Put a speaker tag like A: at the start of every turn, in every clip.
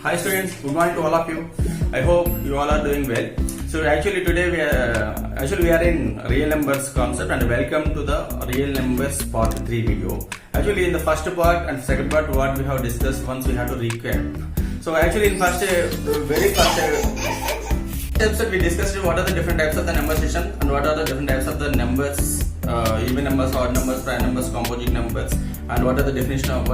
A: Hi students, good morning to all of you. I hope you all are doing well. So actually today we are in real numbers concept, and welcome to the real numbers part 3 video. Actually in the first part and second part what we have discussed, once we have to recap. So actually in very first episode we discussed what are the different types of the number system and what are the different types of the numbers, even numbers, odd numbers, prime numbers, composite numbers, and what is the definition of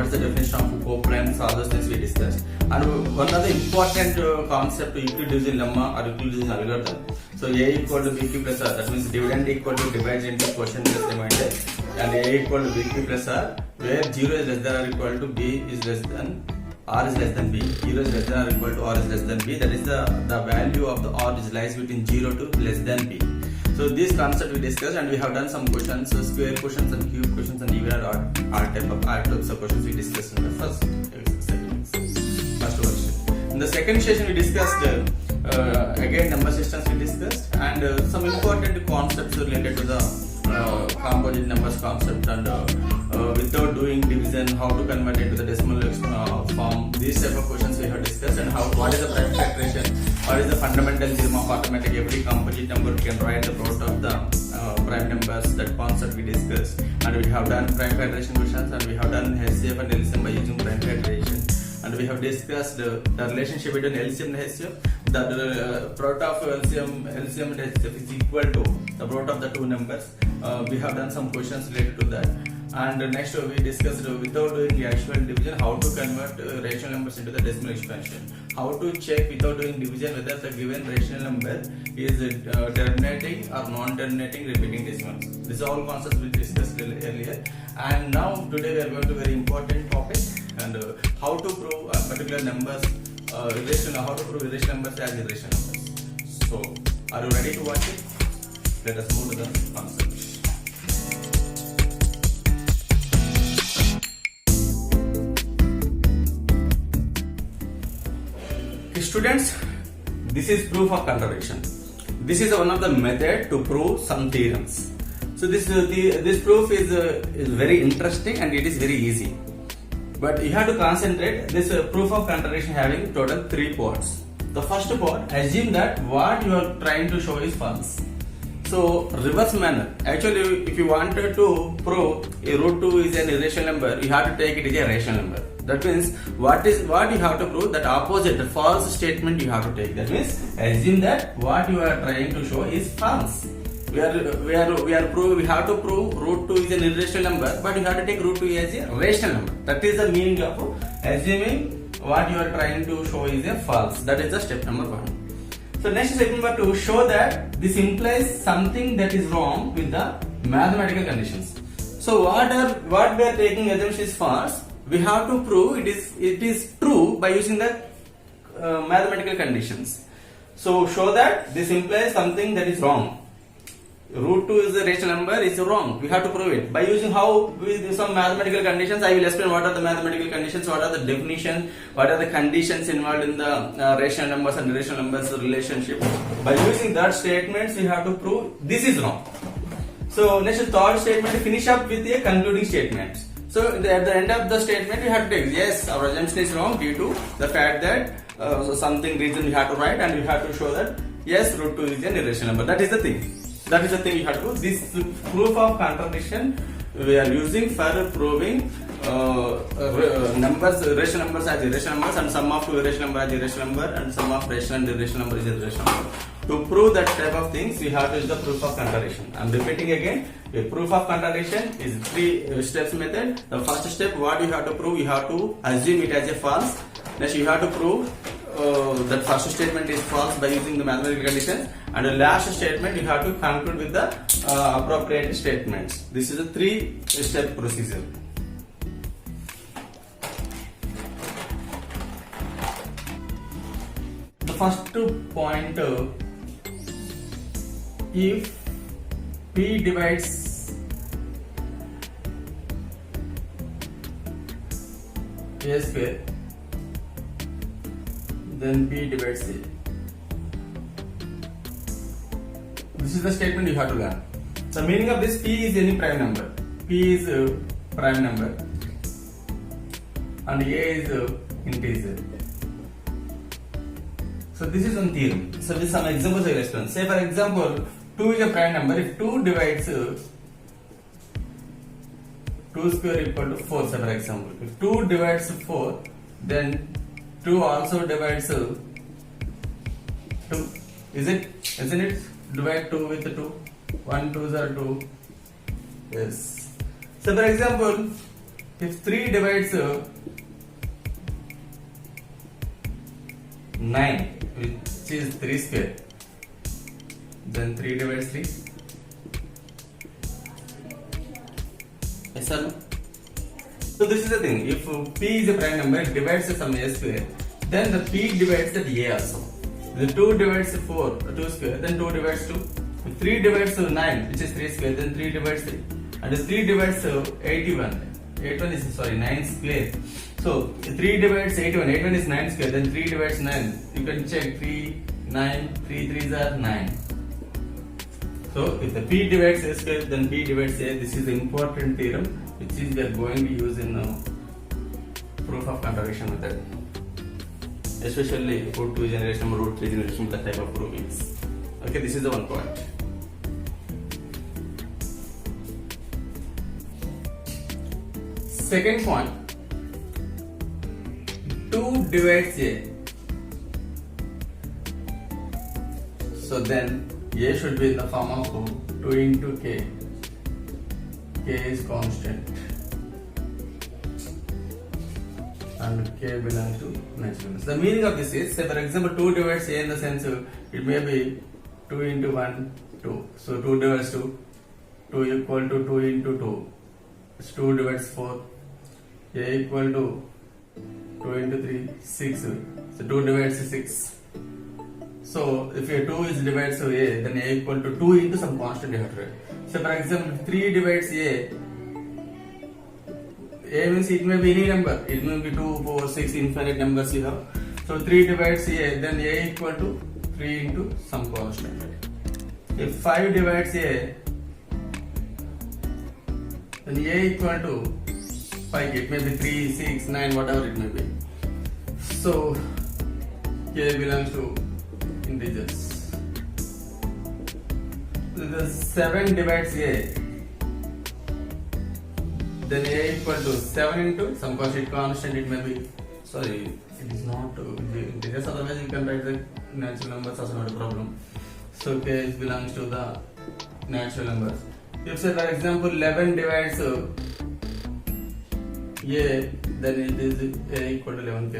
A: coprimes, all those things we discussed. And one of the important concept Euclid division lemma or Euclid division algorithm. So A equal to BQ plus R, that means dividend equal to divide into quotient plus remainder, and A equal to BQ plus R, where 0 is less than or equal to B is less than R is less than B. 0 is less than or equal to R is less than B. That is the value of the R is lies between 0 to less than B. So this concept we discussed, and we have done some questions, square questions and cube questions and even all types of questions we discussed in the first version. In the second session we discussed again number systems we discussed, and some important concepts related to the composite numbers concept, and without doing division, how to convert it to the decimal form. These type of questions we have discussed, and what is the prime factorization, what is the fundamental theorem of arithmetic. Every composite number can write the product of the prime numbers. That concept we discussed, and we have done prime factorization questions, and we have done HCF and LCM by using prime factorization, and we have discussed the relationship between LCM and HCF. The product of LCM and HCF is equal to the product of the two numbers. We have done some questions related to that. And next we discussed without doing the actual division, how to convert rational numbers into the decimal expansion. How to check without doing division whether the given rational number is terminating or non-terminating repeating decimals. These are all concepts we discussed earlier. And now today we are going to a very important topic, and how to prove particular numbers, how to prove irrational numbers as irrational numbers. So are you ready to watch it? Let us move to the concept. Students, this is proof of contradiction. This is one of the method to prove some theorems. So this proof is very interesting and it is very easy. But you have to concentrate. This proof of contradiction having total 3 parts. The first part, assume that what you are trying to show is false. So reverse manner. Actually, if you wanted to prove a root 2 is an irrational number, you have to take it as a rational number. That means what you have to prove, that opposite, the false statement you have to take. That means assume that what you are trying to show is false. We have to prove root 2 is an irrational number, but you have to take root 2 as a rational number. That is the meaning of assuming what you are trying to show is a false. That is the step number 1. So next step number 2, show that this implies something that is wrong with the mathematical conditions. So what we are taking assumption is false. We have to prove it is true by using the mathematical conditions. So show that this implies something that is wrong. Root 2 is a rational number, is wrong. We have to prove it by using with some mathematical conditions. I will explain what are the mathematical conditions, what are the definitions, what are the conditions involved in the rational numbers and irrational numbers relationship. By using that statements, we have to prove this is wrong. So next, third statement, finish up with a concluding statement. So at the end of the statement, we have to take yes, our assumption is wrong due to the fact that something reason we have to write, and we have to show that yes, root 2 is an irrational number. That is the thing. That is the thing you have to do. This proof of contradiction we are using for proving numbers, rational numbers as irrational numbers, and sum of two irrational number as irrational number, and sum of rational and irrational number is irrational number. To prove that type of things, we have to use the proof of contradiction. I am repeating again. A proof of contradiction is 3 steps method. The first step, what you have to prove, you have to assume it as a false. Next, you have to prove that first statement is false by using the mathematical conditions, and the last statement you have to conclude with the appropriate statements. This is a 3-step procedure. The first point, if P divides A square, then P divides A. This is the statement you have to learn. The meaning of this, P is any prime number. P is a prime number and A is integer. So this is one theorem. So with some examples I will explain. Say for example, 2 is a prime number. If 2 divides 2 square equal to 4, say for example. If 2 divides 4, then 2 also divides 2. Isn't it? Divide 2 with 2. 1 2s are 2. Yes. So for example, if 3 divides 9, which is 3 square, then 3 divides 3. Yes or no? So this is the thing. If p is a prime number, it divides some a square, then the p divides that a also. The 2 divides 4, 2 square, then 2 divides 2. If 3 divides 9, which is 3 square, then 3 divides 3. And if 3 divides 81 is 9 square. So 3 divides 81 is 9 square, then 3 divides 9. You can check 3, 9, 3 3s are 9. So if the p divides a square, then p divides a. This is the important theorem which is we are going to use in proof of contradiction method. Especially root 2 generation, root 3 generation, that type of provings. Okay, this is the one point. Second point, 2 divides a. So then a should be in the form of 2 into k. K is constant and k belongs to natural numbers. The meaning of this is, say for example, 2 divides a in the sense it may be 2 into 1, 2. So 2 divides 2, 2 equal to 2 into 2. It's 2 divides 4. A equal to 2 into 3, 6. So 2 divides 6. So if a 2 is divided to a, then a equal to 2 into some constant you have to write. So for example, 3 divides a means it may be any number. It may be 2, 4, 6, infinite numbers you have. So 3 divides a, then a equal to 3 into some constant. If 5 divides a, then a equal to 5. It may be 3, 6, 9, whatever it may be. So k belongs to integers. So the 7 divides a, then a equal to 7 into some constant it may be. Sorry, it is not integers, otherwise you can write the natural numbers as not a problem. So k belongs to the natural numbers. If say for example 11 divides a, then it is a equal to 11,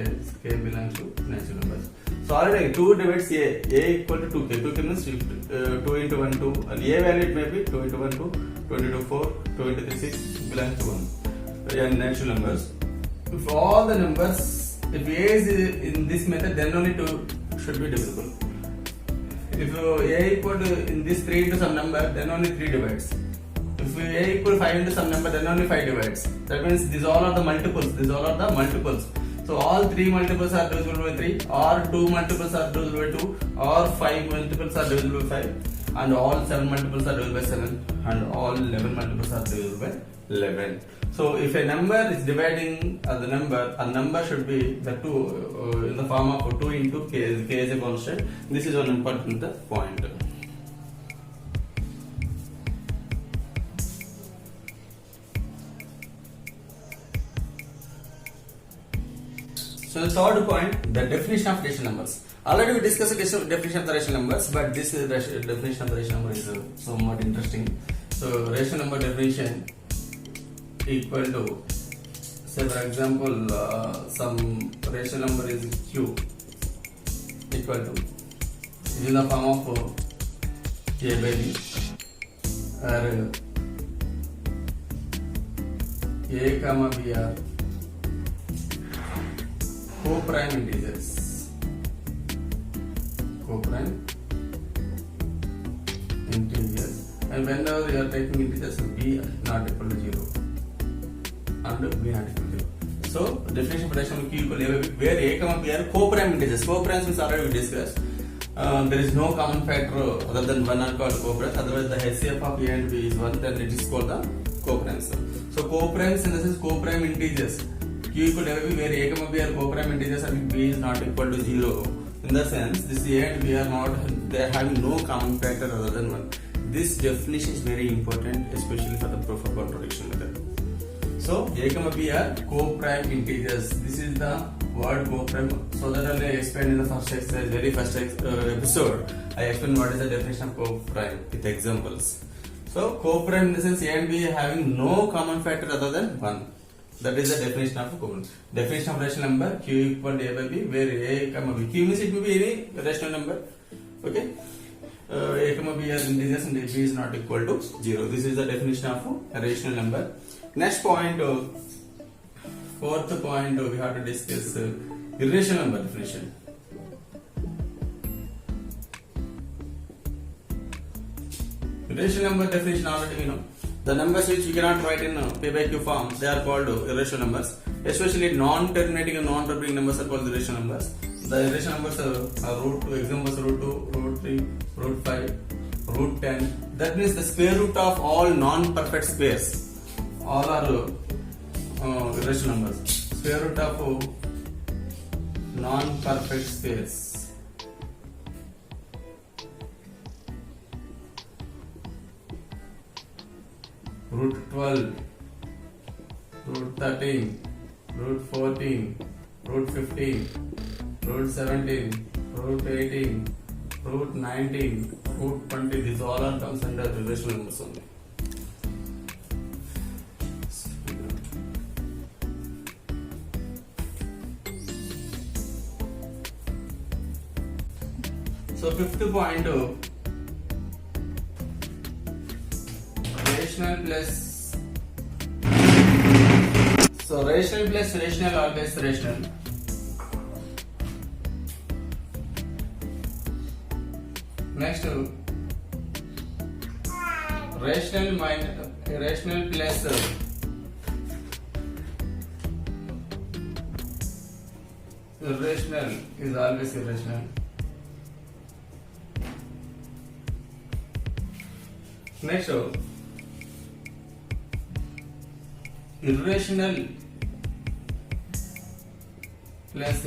A: k belongs to natural numbers. So already 2 divides a equal to 2k. 2k means 2 into 1 2, and a value it may be 2 into 1 2, 2 into 4, 2 into 3 6 belongs to 1. And natural numbers. If all the numbers, if a is in this method, then only 2 should be divisible. If a equal to in this 3 into some number, then only 3 divides. If a equal 5 into some number, then only 5 divides. That means these all are the multiples. These all are the multiples. So all 3 multiples are divisible by 3, or 2 multiples are divisible by 2, or 5 multiples are divisible by 5, and all 7 multiples are divisible by 7, and all 11 multiples are divisible by 11. So if a number is dividing the number, a number should be the 2 in the form of 2 into k. K is a constant. This is one important point. So the third point, the definition of rational numbers. Already we discussed the definition of the rational numbers, but this definition of the rational number is somewhat interesting. So rational number definition equal to, say for example, some rational number is q equal to, is in the form of a by b, or a comma b are co-prime integers. Co-prime integers. And whenever you are taking integers, b not equal to 0 and b not equal to 0. So definition of rational q equal to where a comma b are co-prime integers. Co-primes is already we discussed. There is no common factor other than 1 are called co-primes. Otherwise the HCF of a and b is 1, then it is called the co-primes. So co-primes in the sense co-prime integers. Q equal to where a comma b are co-prime integers and b is not equal to 0, In the sense, this A and B are not, they are having no common factor other than 1. This definition is very important, especially for the proof of contradiction method. So, A comma B are co-prime integers. This is the word co-prime. So that I explained in the first exercise, very first episode. I explained what is the definition of co-prime with examples. So, co-prime in the sense A and B having no common factor other than 1. That is the definition of co-prime. Definition of rational number Q equal to A by B, where A comma B. Q means it may be any rational number. Okay. A comma B are integers and B is not equal to 0. This is the definition of a rational number. Next point, fourth point, we have to discuss irrational number definition. Irrational number definition already we know. The numbers which you cannot write in P by Q form, they are called irrational numbers. Especially non-terminating and non-terminating numbers are called irrational numbers. The irrational numbers are root 2, examples root 2, root 3, root 5, root 10. That means the square root of all non-perfect squares. All are irrational numbers. Square root of non-perfect squares. Root 12, root 13, root 14, root 15, root 17, root 18, root 19, root 20. These all are comes under irrational numbers only. So fifth point, rational plus, so rational plus rational always rational. Next, rational plus irrational is always irrational. Next, irrational plus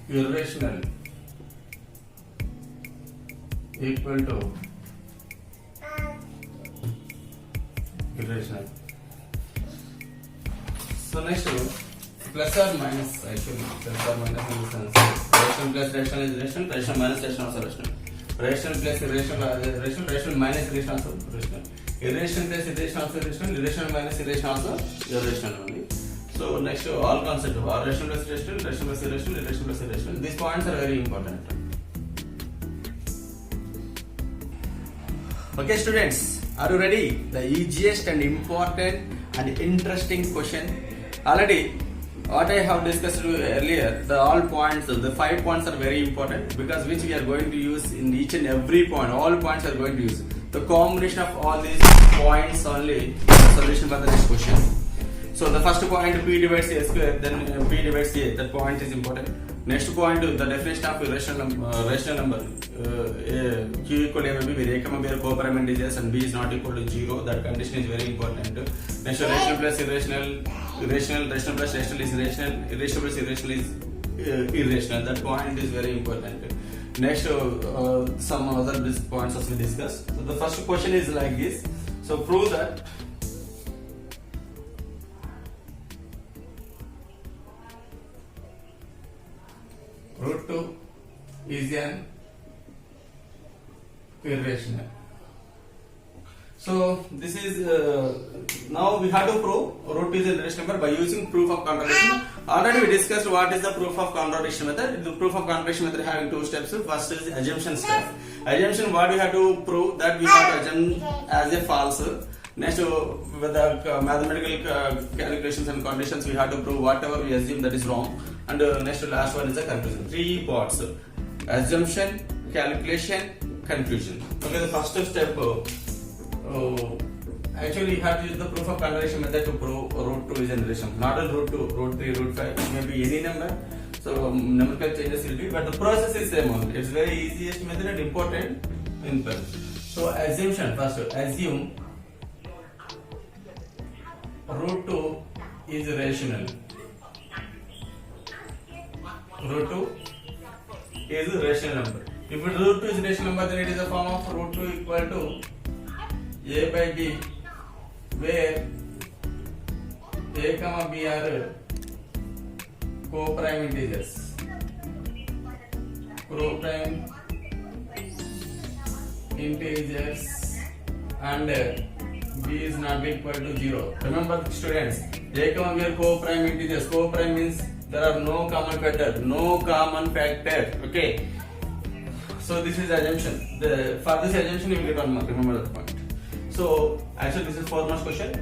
A: irrational equal to irrational. So next, plus or minus, actually plus or minus in the sense rational plus rational is rational, rational minus rational also rational. Rational plus irrational rational, rational minus irrational also rational. Irrational plus irrational also irrational, irrational minus irrational also irrational only. So next, all concept of rational plus irrational, rational plus irrational, irrational plus irrational. These points are very important. Okay students, are you ready? The easiest and important and interesting question. Already what I have discussed earlier, the all points, the 5 points are very important because which we are going to use in each and every point. All points are going to use. The combination of all these points only is the solution for the next question. So the first point, P divides A square, then P divides A. That point is important. Next point, the definition of rational number. Q equal to A by B, where A comma B are co-prime integers and B is not equal to 0. That condition is very important. Next, rational plus irrational, rational plus rational is rational, irrational plus irrational is irrational. That point is very important. Next, some other points as we discussed. So the first question is like this. So prove that root 2 is an irrational. So this is now we have to prove root 2 is an irrational number by using proof of contradiction. Already we discussed what is the proof of contradiction method. The proof of contradiction method having 2 steps. First is assumption step. Assumption, what we have to prove that we have to assume as a false. Next, with the mathematical calculations and conditions, we have to prove whatever we assume that is wrong. And next to last one is the conclusion. 3 parts: assumption, calculation, conclusion. Okay, the first step. Actually, you have to use the proof of contradiction method to prove root 2 is an irrational. Not a root 2, root 3, root 5. It may be any number. So numerical changes will be, but the process is same only. It's very easiest method and important in fact. So assumption, first assume root 2 is rational. Root 2 is a rational number. If root 2 is rational number, then it is a form of root 2 equal to a by b, where a comma b are co-prime integers. Co-prime integers and b is not equal to 0. Remember students, a comma b are co-prime integers. Co-prime means there are no common factor. No common factor. Okay. So this is assumption. For this assumption you will get 1 mark. Remember that point. So actually this is 4 marks question.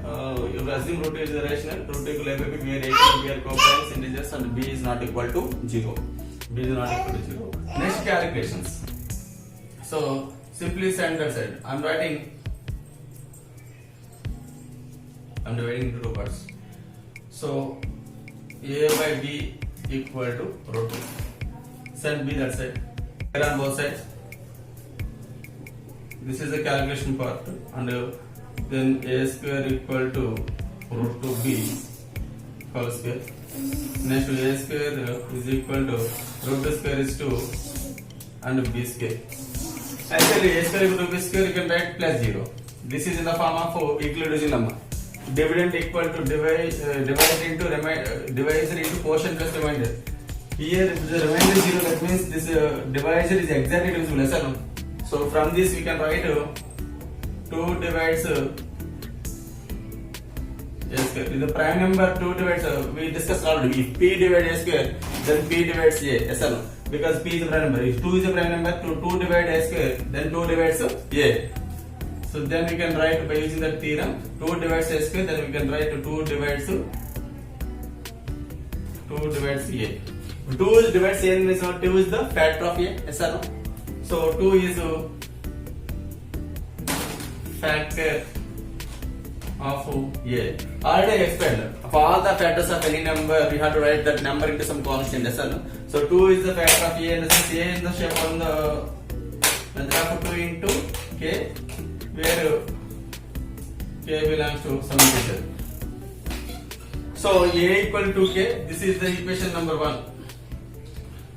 A: You assume root 2 is rational. Root 2 equal to a by b, where a comma b are co-prime integers and b is not equal to 0. B is not equal to 0. Next calculations. So simply send that side. I'm dividing into two parts. So a by b equal to root 2. Send b that side. Here on both sides. This is the calculation part, and then a square equal to root 2b whole square. Next a square is equal to root 2 square is 2 and b square. Actually a square equal to b square you can write plus 0. This is in the form of equal number. Dividend equal to divisor into quotient plus remainder. Here if the remainder is 0, that means this divisor is exactly divisible. Yes or no? So from this we can write 2 divides a square. If the prime number 2 divides we discussed already. If p divides a square, then p divides a. Yes or no? Because p is a prime number. If 2 is a prime number, 2 divides a square, then 2 divides a. So then we can write by using that theorem 2 divides a square, then we can write 2 divides a. 2 divides a means 2 is the factor of a. Yes or no? So 2 is a factor of a. Already I explained. For all the factors of any number, we have to write that number into some constant. Yes or no? So 2 is the factor of a, in the sense a in the shape of the method of 2 into k, where k belongs to some integer. So a equal to k. This is the equation number 1.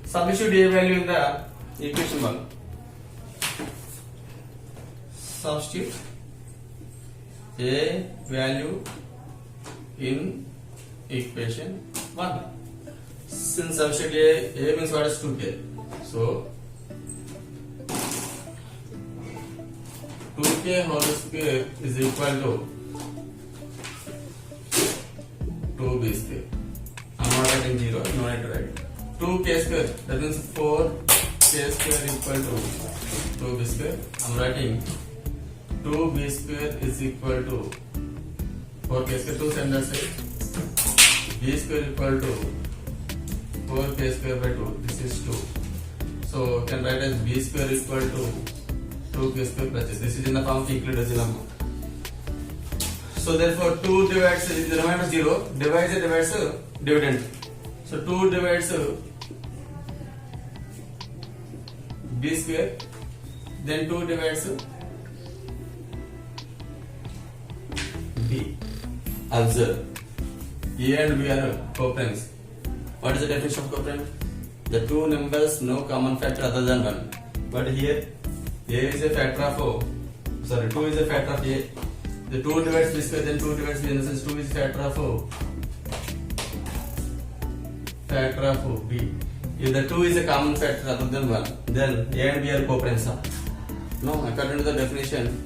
A: Substitute a value in the equation 1. Substitute a value in equation 1. Since substitute a means what is 2k. So 2k whole square is equal to 2b square. I'm not writing 0, no need to write. 2k square, that means 4k square equal to 2b square. I'm writing 2b square is equal to 4k square, 2 center side. b square equal to 4k square by 2. This is 2. So you can write as b square equal to 2k square plus this. This is in the form of equal number. So therefore 2 divides the remainder 0. Divides dividend. So 2 divides b square. Then 2 divides b. Observe. A and b are co-primes. What is the definition of co-prime? The two numbers no common factor other than 1. But here a is a factor of 2 is a factor of a. The 2 divides b square, then 2 divides b, in the sense 2 is a factor of b. If the 2 is a common factor other than 1, then a and b are co-primes. No, according to the definition,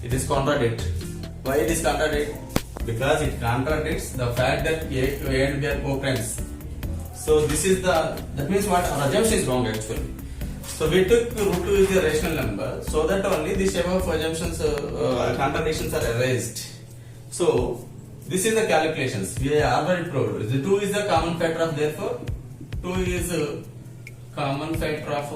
A: it is contradict. Why it is contradict? Because it contradicts the fact that a and b are co-primes. So this is that means what our assumption is wrong actually. So we took root 2 is a rational number, so that only this type of assumptions contradictions are erased. So this is the calculations we have already proved. The 2 is the common factor of, therefore 2 is a common factor of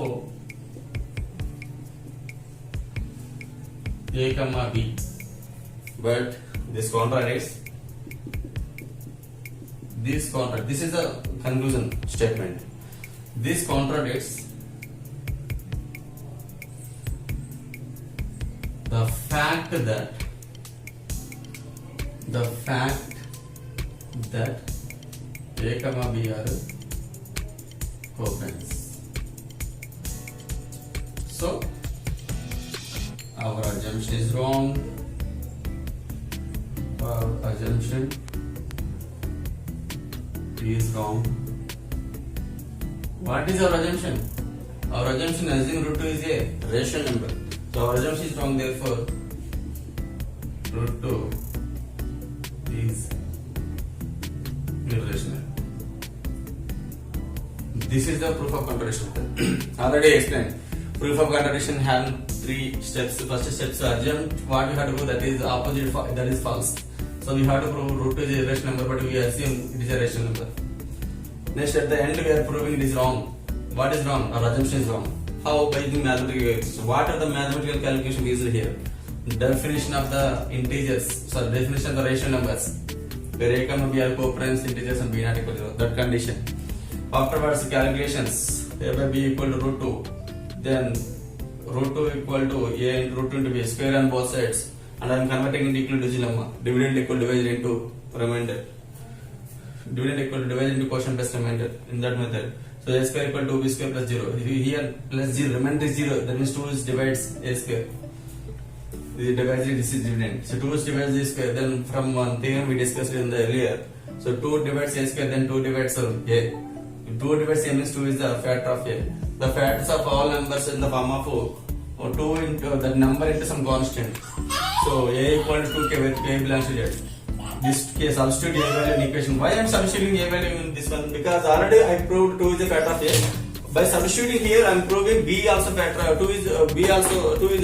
A: a comma b. But this contradicts this is a conclusion statement. This contradicts the fact that a comma b are co-primes. So our assumption is wrong. Our assumption is wrong. What is our assumption? Our assumption assume root 2 is a rational number. So our assumption is wrong, therefore root 2 is irrational. This is the proof of contradiction. Already explained. Proof of contradiction have 3 steps. First step is assume what we have to prove, that is opposite, that is false. So we have to prove root 2 is a rational number, but we assume it is a rational number. Next, at the end we are proving it is wrong. What is wrong? Our assumption is wrong. How? By the mathematical calculation. What are the mathematical calculations used here? Definition of the integers. Sorry, definition of the rational numbers. Where a comma b are co-primes integers and b not equal to 0. That condition. Afterwards, calculations. A by b equal to root 2. Then root 2 equal to a into root 2 into b square on both sides. And I am converting into equal to lemma. Dividend equal divided into remainder. Dividend equal to divided into quotient plus remainder. In that method. So a square equal to b square plus 0. Here plus 0, remainder is 0. That means 2 is divides a square. This is dividend. So 2 is divides a square. Then from one theorem we discussed in the earlier. So 2 divides a square, then 2 divides a. If 2 divides a means 2 is the factor of a. The factors of all numbers in the form of 2 into that number into some constant. So a equal to 2k where k belongs to z. This case substitute a value in equation. Why I am substituting a value in this one? Because already I proved 2 is a factor of a. By substituting here I am proving b also factor of 2 is b is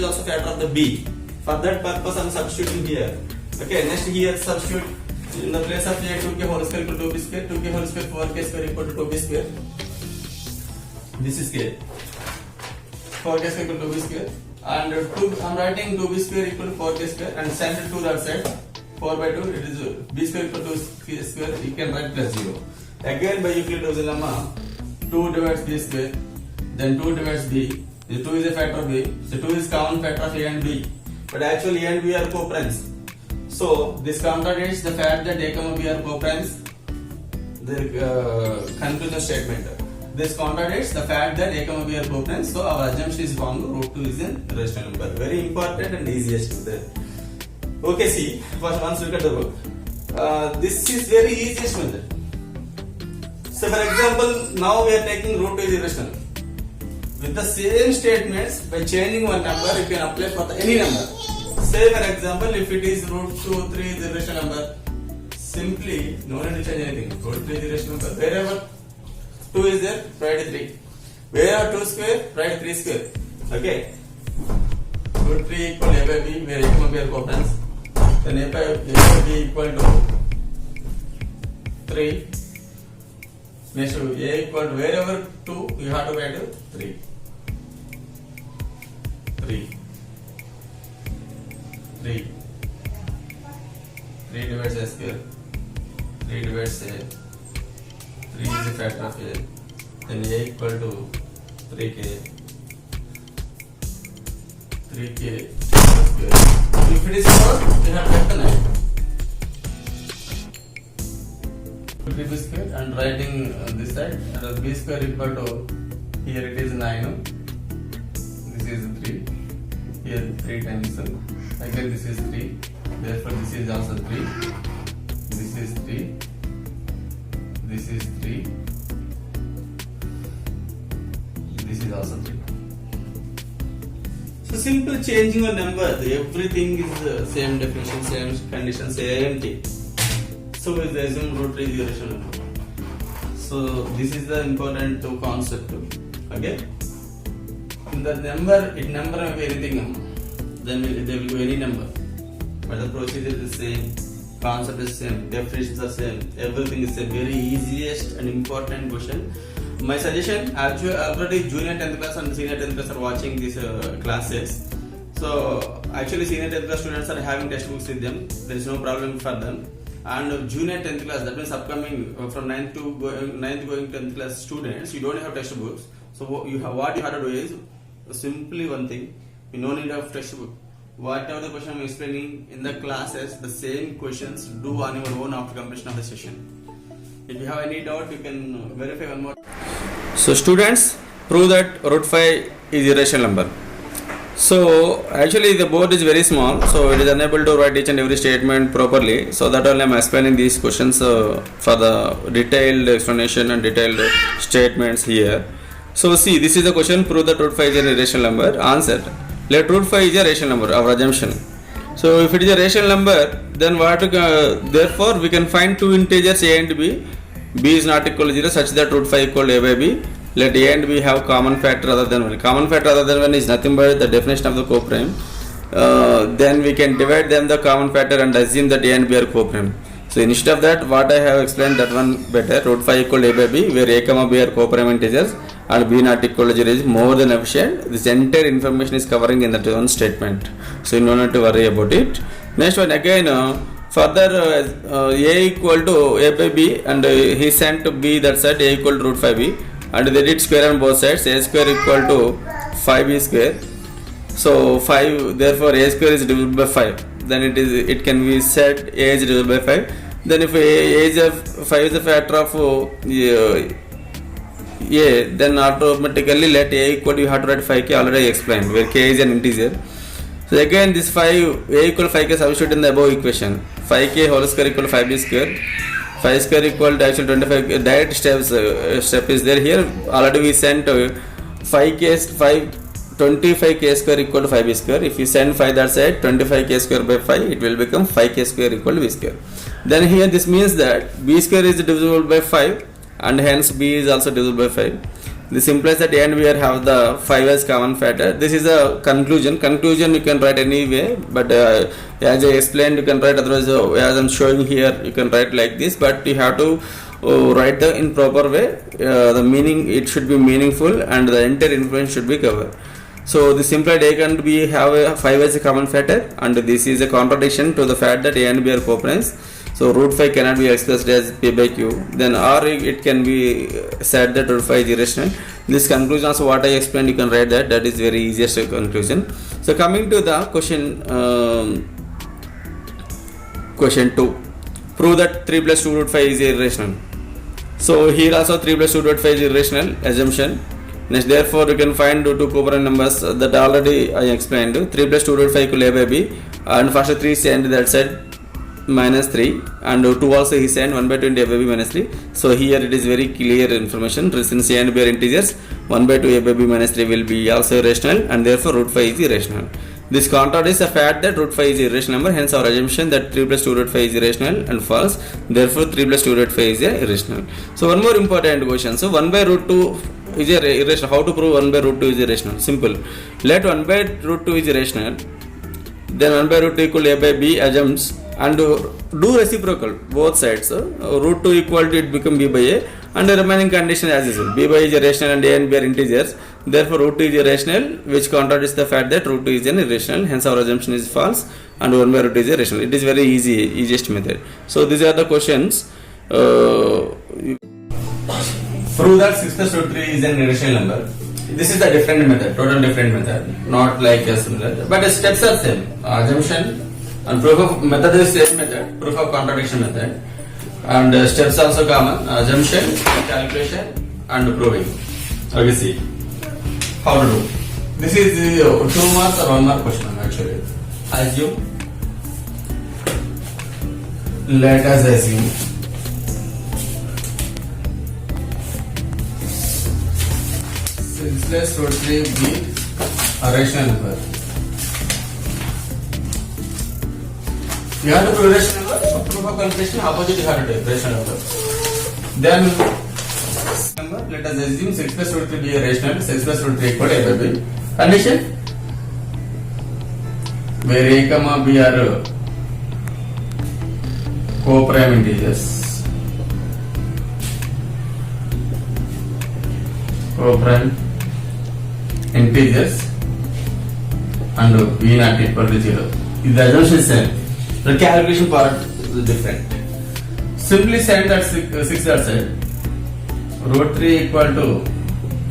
A: also factor of the b. For that purpose I am substituting here. Okay, next here substitute in the place of a 2k whole square equal to 2b square, 2k whole square 4k square equal to 2b square. This is k. 4k square equal to 2b square. And I am writing 2b square equal to 4k square and send it to that side. 4 by 2, it is b square equal to k square, you can write plus 0. Again by Euclid's lemma, 2 divides b square, then 2 divides b, the 2 is a factor of b, so 2 is common factor of a and b, but actually a and b are co-primes. So this contradicts the fact that a comma b are co-primes, the conclusion statement. This contradicts the fact that a comma b are co-primes, so our assumption is wrong, root 2 is a rational number. Very important and easiest method. Okay, see, first once look at the book. This is very easiest method. So for example, now we are taking root 2 is irrational. With the same statements, by changing one number, you can apply for any number. Say for example, if it is root 2, 3 is irrational number, simply, no need to change anything. Root 3 is irrational number. Wherever 2 is there, write 3. Wherever 2 square, write 3 square. Okay. Root 3 equal a by b, where a comma b are co-primes. Then a by b equal to 3. Next, a equal to wherever 2, you have to write 3. 3 divides a square. 3 divides a. 3 is a factor of a. Then a equal to 3k. 3k square. If it is 4, you have to write the 9. 2b square and writing this side, and b square equal to, here it is 9. This is 3. Here 3 times. Again this is 3. Therefore this is also 3. This is 3. This is 3. This is also 3. So simple changing a number, everything is same definition, same condition, same thing. So we assume root 3 is irrational number. So this is the important concept. Okay. The number, it number may be anything number. Then there will be any number. But the procedure is the same, concept is same, definitions are same, everything is same. Very easiest and important question. My suggestion, actually already junior 10th class and senior 10th class are watching these classes. So actually senior 10th class students are having textbooks with them. There is no problem for them. And junior 10th class, that means upcoming from 9th going 10th class students, you don't have textbooks. So what you have to do is simply one thing. You no need of textbook. Whatever the question I'm explaining in the classes, the same questions do on your own after completion of the session. If you have any doubt, you can verify one more. So students, prove that root 5 is irrational number. So actually the board is very small, so it is unable to write each and every statement properly. So that only I am explaining these questions for the detailed explanation and detailed statements here. So see, this is the question: prove that root 5 is an irrational number. Answer: let root 5 is a rational number. Our assumption. So if it is a rational number, then therefore we can find two integers a and b. B is not equal to 0 such that root 5 equal to a by b. Let a and b have common factor other than 1. Common factor other than 1 is nothing but the definition of the coprime. Then we can divide them the common factor and assume that a and b are coprime. So instead of that, what I have explained that one better. Root 5 equal to a by b, where a comma b are coprime integers and b not equal to 0 is more than efficient. This entire information is covering in that one statement. So you don't have to worry about it. Next one again. Further, a equal to a by b, and he sent to b that side a equal to root 5b, and they did square on both sides. A square equal to 5b square. So 5, therefore a square is divisible by 5. Then it can be said a is divisible by 5. Then if a is 5 is a factor of a, then automatically let a equal to, you have to write 5k, already explained, where k is an integer. So again this 5, a equal to 5k substitute in the above equation. 5k whole square equal to 5b square. 5 square equal to actually 25. Direct step is there here. Already we sent 25k square equal to 5b square. If you send 5 that side, 25k square by 5, it will become 5k square equal to b square. Then here this means that b square is divisible by 5, and hence b is also divisible by 5. This implies that a and b have the 5 as common factor. This is a conclusion. Conclusion you can write any way, but as I explained, you can write otherwise. As I am showing here, you can write like this, but you have to write the in proper way. The meaning, it should be meaningful, and the entire information should be covered. So this implied a and b have a 5 as a common factor, and this is a contradiction to the fact that a and b are coprimes. So root 5 cannot be expressed as p by q. Then or it can be said that root 5 is irrational. This conclusion also what I explained, you can write that. That is very easiest conclusion. So coming to the question 2. Prove that 3 plus 2 root 5 is irrational. So here also 3 plus 2 root 5 is irrational assumption. Next, therefore you can find two coprime numbers that already I explained. 3 plus 2 root 5 equal to a by b, and first 3 send that side minus 3, and 2 also he sent 1 by 2 into a by b minus 3. So here it is very clear information. Since a and b are integers, 1 by 2 a by b minus 3 will be also irrational, and therefore root 5 is irrational. This contradicts the fact that root 5 is irrational number. Hence our assumption that 3 plus 2 root 5 is irrational and false. Therefore 3 plus 2 root 5 is irrational. So one more important question. So 1 by root 2 is irrational. How to prove 1 by root 2 is irrational? Simple. Let 1 by root 2 is irrational. Then 1 by root 2 equal to a by b assumes, and do reciprocal both sides. Root 2 equal to it become b by a, and the remaining condition as usual. B by is irrational and a and b are integers. Therefore root 2 is irrational, which contradicts the fact that root 2 is an irrational. Hence our assumption is false, and 1 by root 2 is irrational. It is very easiest method. So these are the questions. Prove that 6 plus root 3 is an irrational number. This is a different method, total different method, not like a similar, but the steps are same. Assumption and proof of method is same method, proof of contradiction method, and steps also common. Assumption, calculation, and proving. Okay, see how to do. This is 2 marks or 1 mark question actually. Assume. Let us assume 6 plus root 3 be a rational number. You have to prove rational number. Proof of calculation opposite you have to take rational number. Then let us assume 6 plus root 3 be a rational. 6 plus root 3 equal to a by b. Condition where a comma b are coprime integers. Coprime integers and b not equal to 0. If the assumption is same, the calculation part is different. Simply send that 6 that side. Root 3 equal to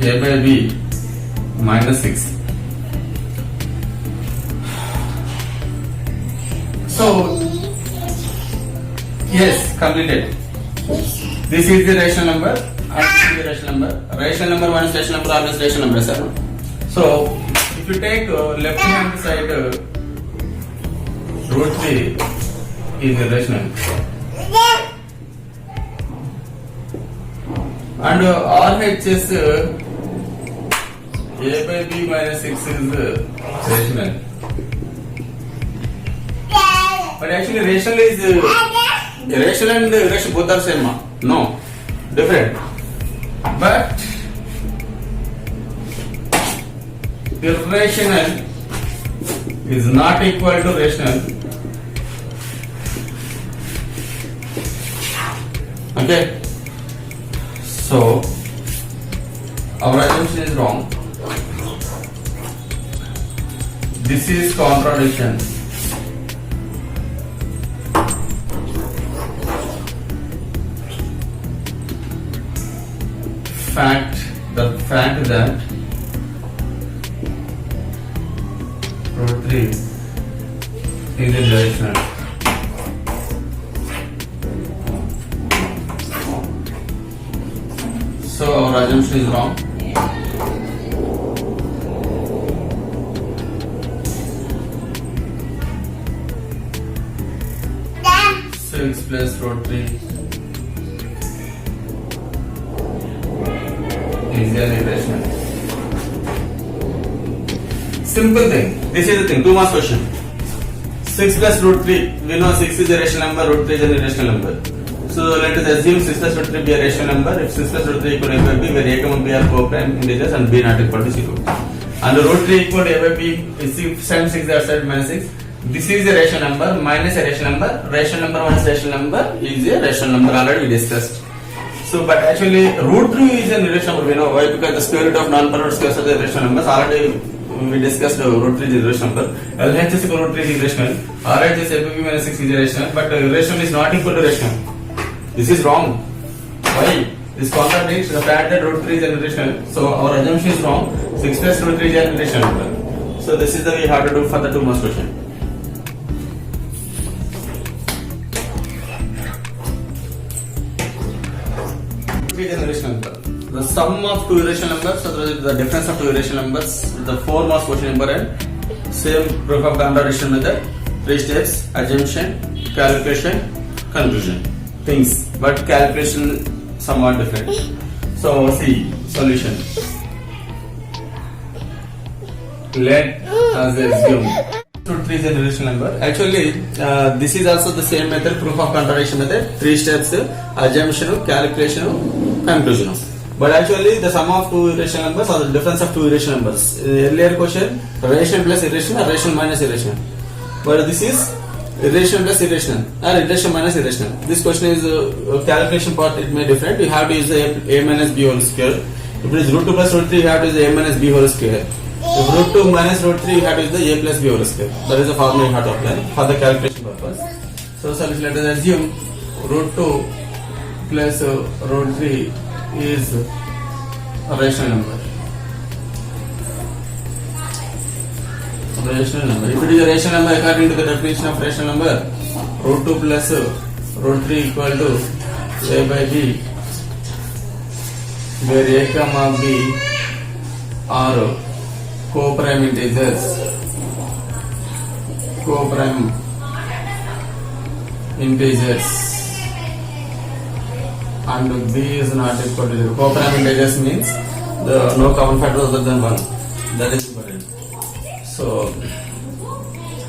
A: a by b minus 6. So yes, completed. This is the rational number. And this is the rational number. Rational number minus rational number always rational number, sir. So if you take left hand side, root 3 is irrational. And RHS A by B minus 6 is rational. But actually rational is rational and irrational both are same. No, different. But irrational is not equal to rational. Okay. So our assumption is wrong. This is contradiction. The fact that root 3 is irrational. So our assumption is wrong. Six plus root 3 is an irrational. Simple thing. This is the thing. 2 marks question. 6 plus root 3. We know 6 is a rational number. Root 3 is an irrational number. So let us assume 6 plus root 3 be a rational number. If 6 plus root 3 equal to a by b, where a comma b are co-prime integers and b not equal to 0. And root 3 equal to a by b is 6 times 6 outside minus 6. This is a rational number minus a rational number. Rational number minus rational number is a rational number. Already we discussed. So, but actually root 3 is an irrational number. We know why, because the square root of non-private squares are the irrational numbers. Already we discussed root 3 is irrational number. LHS equal root 3 is irrational. RHS a by b minus 6 is irrational. But irrational is not equal to rational. This is wrong. Why? This contradicts the fact that root 3 is an irrational. So our assumption is wrong. 6 plus root 3 is an irrational number. So this is the way how to do for the 2 marks question. Is an irrational number. The sum of 2 irrational numbers, so the difference of 2 irrational numbers, the 4 marks question number and same proof of contradiction method. 3 steps: assumption, calculation, conclusion. Things, but calculation somewhat different. So see solution. Let us assume root 3 is an irrational number. Actually, this is also the same method, proof of contradiction method. 3 steps: assumption, calculation, conclusion. But actually, the sum of 2 irrational numbers or the difference of 2 irrational numbers. In the earlier question, rational plus irrational or rational minus irrational. But this is irrational plus irrational or irrational minus irrational. This question is calculation part, it may different. You have to use a minus b whole square. If it is root 2 plus root 3, you have to use a minus b whole square. If root 2 minus root 3, you have to use the a plus b whole square. That is the formula you have to apply for the calculation purpose. So let us assume root 2 plus root 3 is a rational number. Rational number. If it is a rational number according to the definition of rational number, root 2 plus root 3 equal to a by b, where a comma b are co-prime integers. Co-prime integers. And b is not equal to 0. Co-prime integers means the no common factor other than 1. That is important. So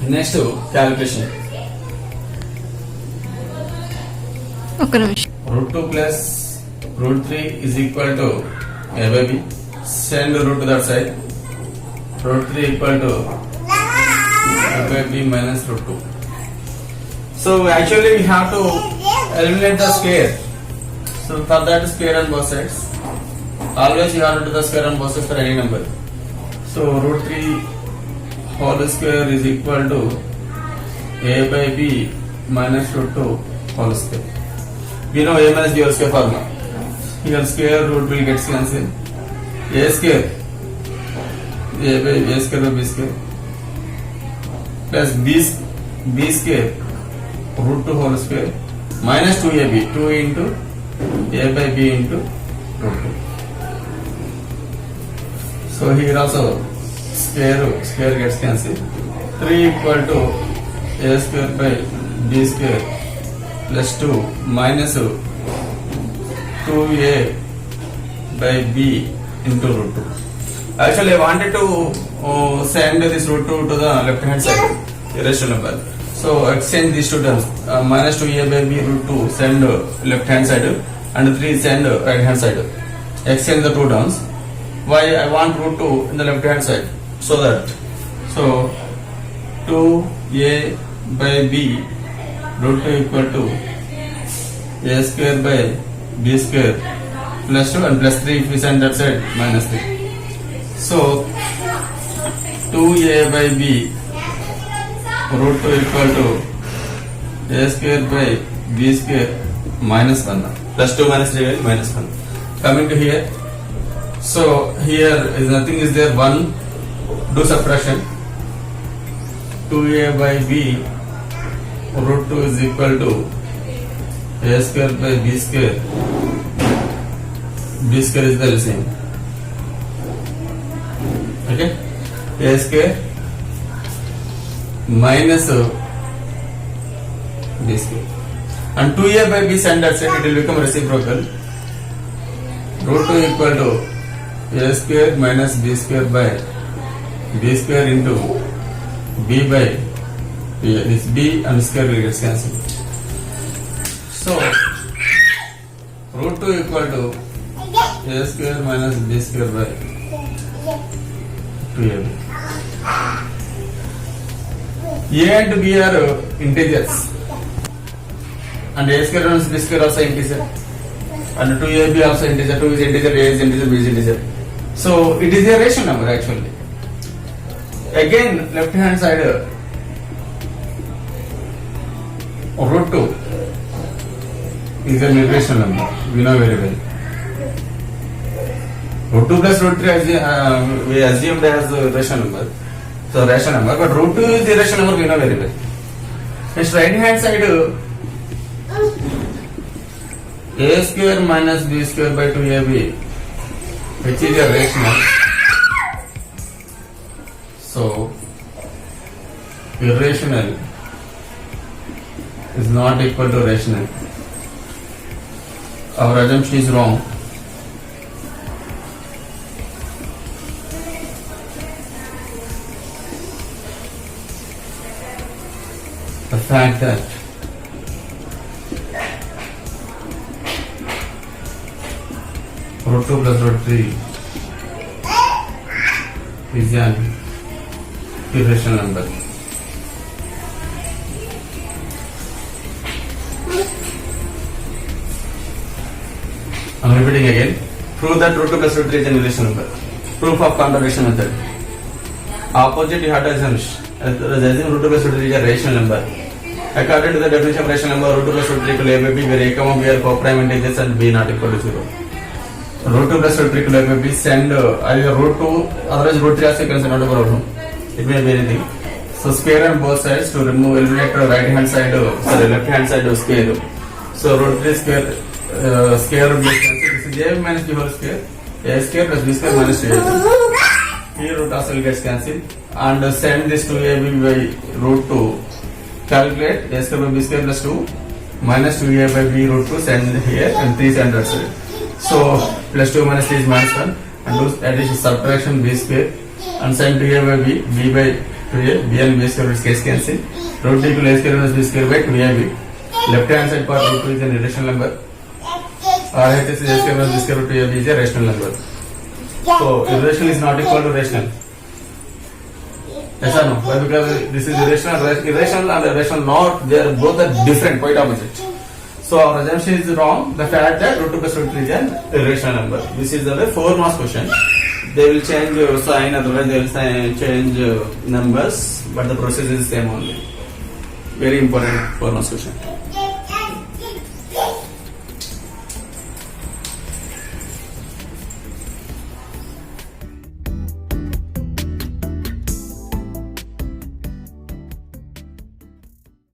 A: next to calculation. Root 2 plus root 3 is equal to a by b. Send root to that side. Root 3 equal to a by b minus root 2. So actually we have to eliminate the square. So for that, square on both sides. Always you have to do the square on both sides for any number. So root 3 whole square is equal to a by b minus root 2 whole square. We know a minus b whole square formula. Here square root will get cancelled. A square, a by a square by b square, plus b square root 2 whole square minus 2ab, 2 into a by b into root 2. So here also square gets cancelled. 3 equal to a square by b square plus 2 minus 2a by b into root 2. Actually, I wanted to send this root 2 to the left hand side, irrational number. So exchange these two terms, minus 2a by b root 2 send left hand side and 3 send right hand side. Exchange the two terms. Why I want root 2 in the left hand side? So 2a by b root 2 equal to a square by b square plus 2 and plus 3 if we send that side minus 3. So 2a by b root 2 equal to a square by b square minus 1. Plus 2 minus 3 is minus 1. Coming to here. So here is nothing is there, 1. Do subtraction. 2a by b root 2 is equal to a square by b square. B square is the LCM. Okay, a square minus b square and 2a by b send that side, it will become reciprocal. Root 2 equal to a square minus b square by b square into b by b. This b and square will get cancelled. So root 2 equal to a square minus b square by 2ab. A and b are integers and a square minus b square also integer and 2ab also integer. 2 is integer, a is integer, b is integer. So it is a rational number actually. Again left hand side root 2 is an irrational number, we know very well. Root 2 plus root 3 we assumed as a rational number. So rational number, but root 2 is the irrational number, we know very well. Next right hand side a square minus b square by 2ab, which is a rational. So irrational is not equal to rational. Our assumption is wrong. The fact that root 2 plus root 3 is an irrational number. I am repeating again. Prove that root 2 plus root 3 is an irrational number. Proof of countervariation method. Opposite you have to assume root 2 plus root 3 is a rational number. According to the definition of rational number, root 2 plus root 3 equal to a by b, where a, b are co-prime integers and b not equal to 0. Root 2 plus root 3 equal to a by b, send either root 2, otherwise root 3 also you can send, not a problem. It may be anything. So square on both sides to eliminate right hand side, left hand side of square. So root 3 square root is cancelled. This is a minus b whole square. A square plus b square minus 2ab. Here root also gets cancelled. And send this to ab by root 2. Calculate a square by b square plus 2 minus 2a by b root 2, send here and 3 send that side. So plus 2 minus 3 is minus 1 and do addition subtraction b square and send 2a by b, b by 2a, b and b square is case cancelled. Root 2 equal to a square minus b square by 2ab. Left hand side part root 2 is an irrational number. RHS is a square minus b square by 2ab is a rational number. So irrational is not equal to rational. Yes or no? Why? Because this is irrational and irrational not, they are both are different, quite opposite. So our assumption is wrong. The fact that root 2 plus root 3 is an irrational number. This is the 4 marks question. They will change sign, otherwise they will change numbers, but the process is the same only. Very important 4 marks question.